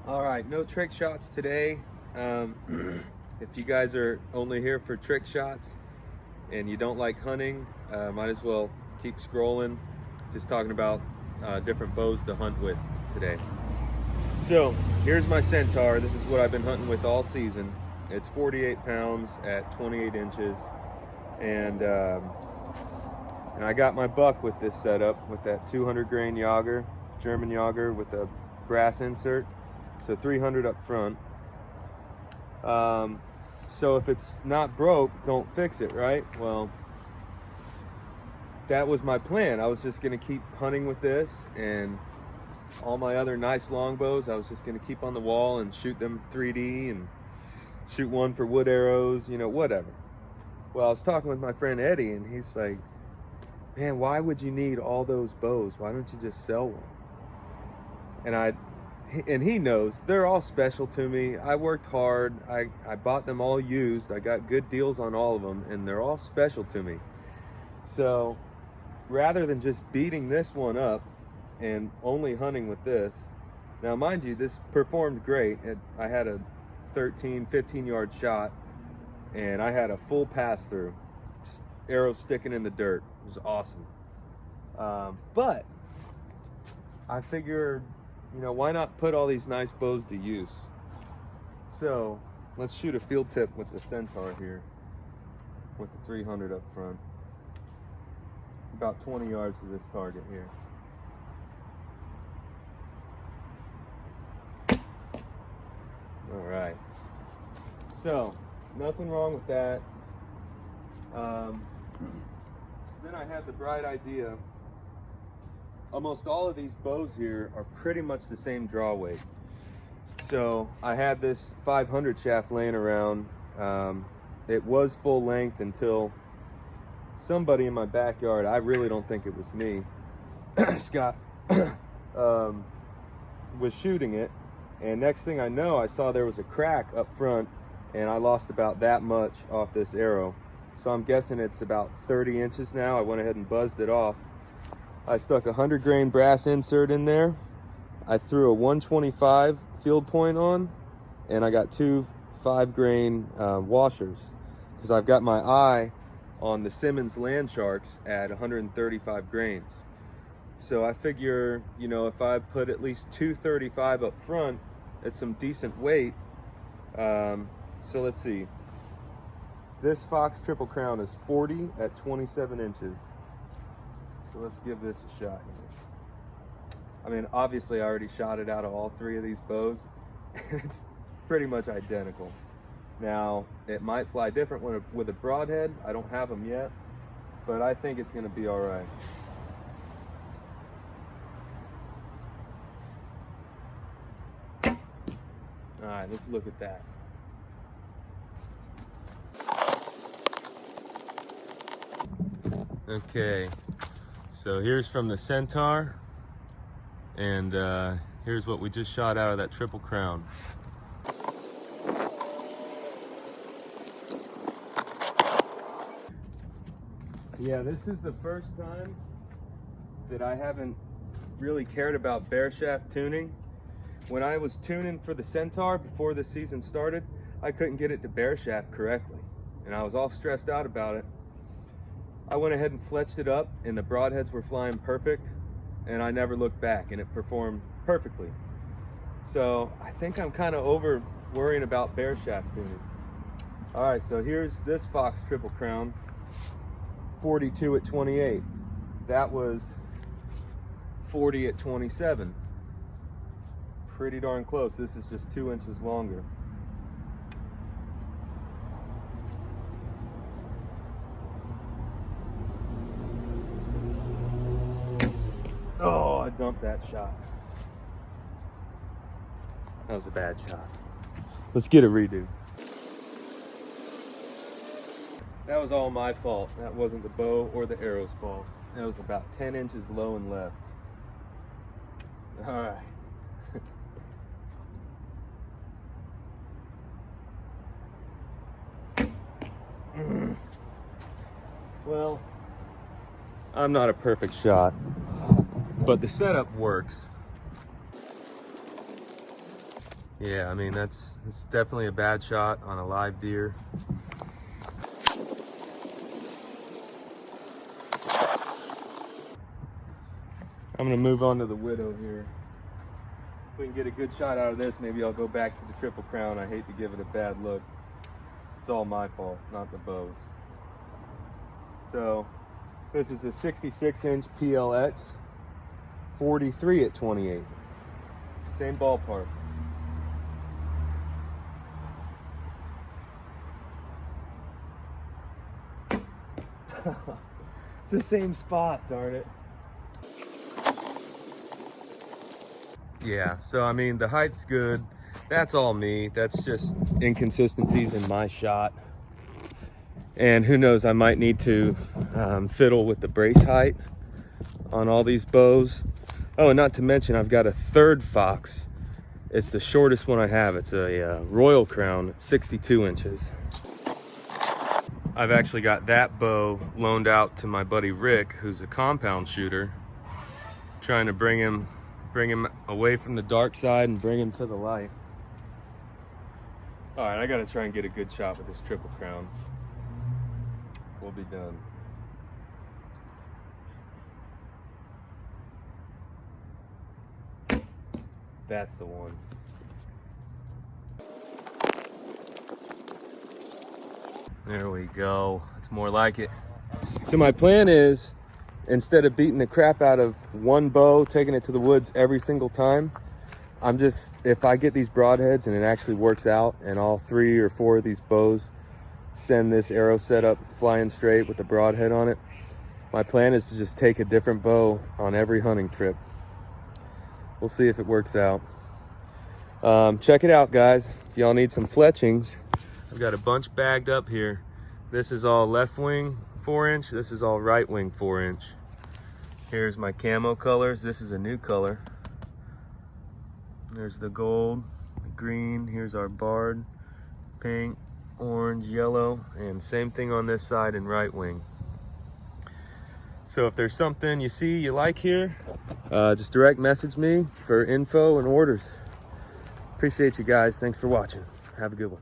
All right, no trick shots today. If you guys are only here for trick shots and you don't like hunting, might as well keep scrolling. Just talking about different bows to hunt with today. So here's my Centaur. This is what I've been hunting with all season. It's 48 pounds at 28 inches. And I got my buck with this setup with that 200 grain Jager, German Jager with a brass insert. So 300 up front. So if it's not broke, don't fix it, right? Well, that was my plan. I was just gonna keep hunting with this, and all my other nice longbows, I was just gonna keep on the wall and shoot them 3D and shoot one for wood arrows, you know, whatever. Well, I was talking with my friend Eddie, and he's like, man, why would you need all those bows? Why don't you just sell one? And he knows they're all special to me. I worked hard. I bought them all used. I got good deals on all of them, and they're all special to me. So rather than just beating this one up and only hunting with this, now mind you, this performed great. I had a 15 yard shot, and I had a full pass through, arrow sticking in the dirt. It was awesome. But I figured, you know, why not put all these nice bows to use? So let's shoot a field tip with the Centaur here, with the 300 up front. About 20 yards to this target here. All right. So nothing wrong with that. Then I had the bright idea. Almost all of these bows here are pretty much the same draw weight. So I had this 500 shaft laying around. It was full length until somebody in my backyard, I really don't think it was me, Scott, was shooting it. And next thing I know, I saw there was a crack up front, and I lost about that much off this arrow. So I'm guessing it's about 30 inches now. I went ahead and buzzed it off. I stuck a 100 grain brass insert in there. I threw a 125 field point on, and I got two 5 grain washers, because I've got my eye on the Simmons land sharks at 135 grains. So I figure, you know, if I put at least 235 up front, it's some decent weight. So let's see. This Fox Triple Crown is 40 at 27 inches. So let's give this a shot here. I mean, obviously I already shot it out of all three of these bows, and it's pretty much identical. Now, it might fly different with a broadhead. I don't have them yet, but I think it's gonna be all right. All right, let's look at that. Okay, so here's from the Centaur, and here's what we just shot out of that Triple Crown. Yeah, this is the first time that I haven't really cared about bare shaft tuning. When I was tuning for the Centaur before the season started, I couldn't get it to bare shaft correctly, and I was all stressed out about it. I went ahead and fletched it up, and the broadheads were flying perfect, and I never looked back, and it performed perfectly. So I think I'm kind of over worrying about bare shaft tuning. All right, so here's this Fox Triple Crown, 42 at 28. That was 40 at 27. Pretty darn close. This is just 2 inches longer. Oh, I dumped that shot. That was a bad shot. Let's get a redo. That was all my fault. That wasn't the bow or the arrow's fault. That was about 10 inches low and left. All right. Well, I'm not a perfect shot, but the setup works. Yeah, I mean, it's definitely a bad shot on a live deer. I'm gonna move on to the widow here. If we can get a good shot out of this, maybe I'll go back to the Triple Crown. I hate to give it a bad look. It's all my fault, not the bow's. So this is a 66-inch PLX, 43 at 28. Same ballpark. It's the same spot, darn it. Yeah, so I mean, the height's good. That's all me. That's just inconsistencies in my shot. And who knows, I might need to fiddle with the brace height on all these bows. Oh, and not to mention, I've got a third Fox. It's the shortest one I have. It's a Royal Crown, 62 inches. I've actually got that bow loaned out to my buddy Rick, who's a compound shooter, trying to bring him away from the dark side and bring him to the light. All right, I gotta try and get a good shot with this Triple Crown. We'll be done. That's the one. There we go. It's more like it. So my plan is, instead of beating the crap out of one bow, taking it to the woods every single time, if I get these broadheads and it actually works out and all 3 or 4 of these bows send this arrow setup flying straight with the broadhead on it, my plan is to just take a different bow on every hunting trip. We'll see if it works out. Check it out, guys. If y'all need some fletchings, I've got a bunch bagged up here. This is all left wing 4-inch. This is all right wing 4-inch. Here's my camo colors. This is a new color. There's the gold, the green. Here's our barred, pink, orange, yellow, and same thing on this side in right wing. So if there's something you see you like here, just direct message me for info and orders. Appreciate you guys. Thanks for watching. Have a good one.